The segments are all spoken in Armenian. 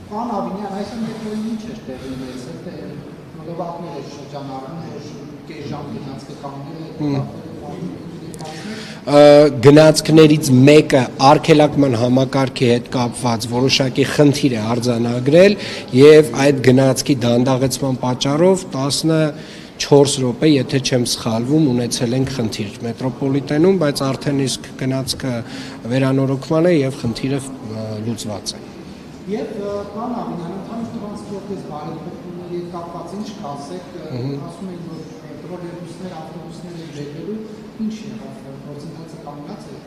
Պարոն Աբինյան, այսօր մետրոյին ինչ էր տեղի ունեցել, մոլորակներ էր շրջանառում, որ կես ժամ գնացքը կանգնել գնացքներից մեկը արգելակման համակարգի հետ կապված որոշակի խնդիր է արձանագրել եւ այդ գնացքի դանդաղեցման պատճառով 14 րոպե, եթե չեմ սխալվում, ունեցել ենք խնդիր մետրոպոլիտենում, բայց արդեն իսկ գնացքը վերանորոգման է եւ խնդիրը լուծված է։ Եվ պարոն Աբինյան, ընդհանուր տրանսպորտի բարեփոխումների հետ կապված ինչ կասեք, ասում են, որ տրոլեյբուսներ, ավտոբուսներ բերելու ինչ եղավ, գործընթացը կանգնած է։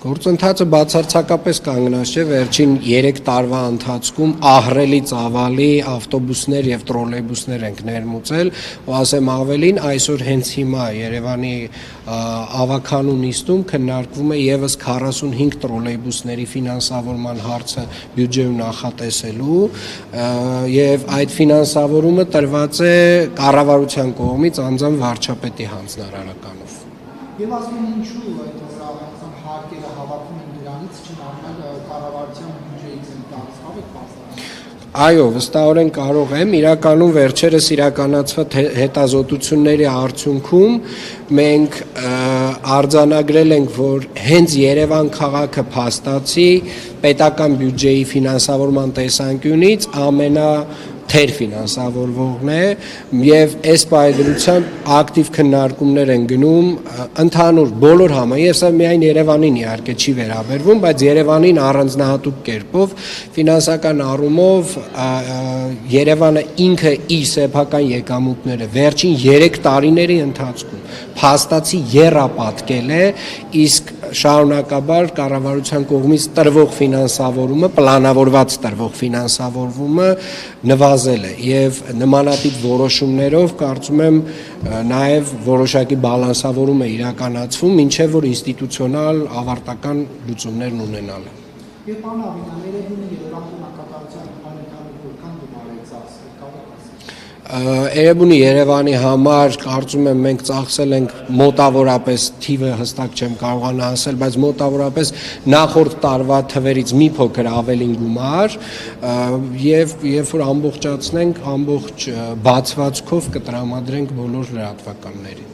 Գործընթացը բացարձակապես կանգնած չէ, վերջին 3 տարվա ընթացքում ահռելի ծավալի ավտոբուսներ եւ տրոլեյբուսներ ենք ներմուծել, ու ասեմ ավելին, այսօր հենց հիմա Երևանի ավականու նիստում քննարկվում է եւս 45 տրոլեյբուսների ֆինանսավորման հարցը բյուջեում նախատեսելու, եւ այդ ֆինանսավորումը տրված է կառավարության կողմից անձամբ վարչապետի հանձնարարականով։ Եվ ասում են ինչու այդ հարկերը հավաքում են դրանից չնայած կառավարության բյուջեից են տալիս, հավեք պաստառ։ Այո, վստահորեն կարող եմ, իրականում վերջերս իրականացված հետազոտությունների արդյունքում մենք արձանագրել ենք, որ հենց Երևան քաղաքը փաստացի պետական բյուջեի ֆինանսավորման տեսանկյունից թեր ֆինանսավորվողն է եւ այս պայմանությամբ ակտիվ քննարկումներ են գնում ընդհանուր բոլոր եւ սա միայն Երևանին իհարկե չի վերաբերվում, բայց Երևանին առանձնահատուկ կերպով ֆինանսական առումով Երևանը ինքը իր սեփական եկամուտները վերջին 3 տարիների ընթացքում փաստացի եռապատկել է, իսկ շարունակաբար կառավարության կողմից տրվող ֆինանսավորումը, պլանավորված տրվող ֆինանսավորումը նվազել է եւ նմանատիպ որոշումներով կարծում եմ նաեւ որոշակի բալանսավորում է իրականացվում, ինչեւ որ ինստիտուցիոնալ ավարտական լուծումներն ունենալ են։ Եվ պարոն Աբինյան, Երևանի կառավարության համայնքային որքան գումար է ծախսել, կարող եք Երևանի Երևանի համար կարծում եմ մենք ծախսել ենք մոտավորապես թիվը հստակ չեմ կարողանա ասել, բայց մոտավորապես նախորդ տարվա թվերից մի փոքր ավելին գումար եւ երբ որ ամբողջացնենք ամբողջ բացվածքով կտրամադրենք բոլոր լրատվականներին։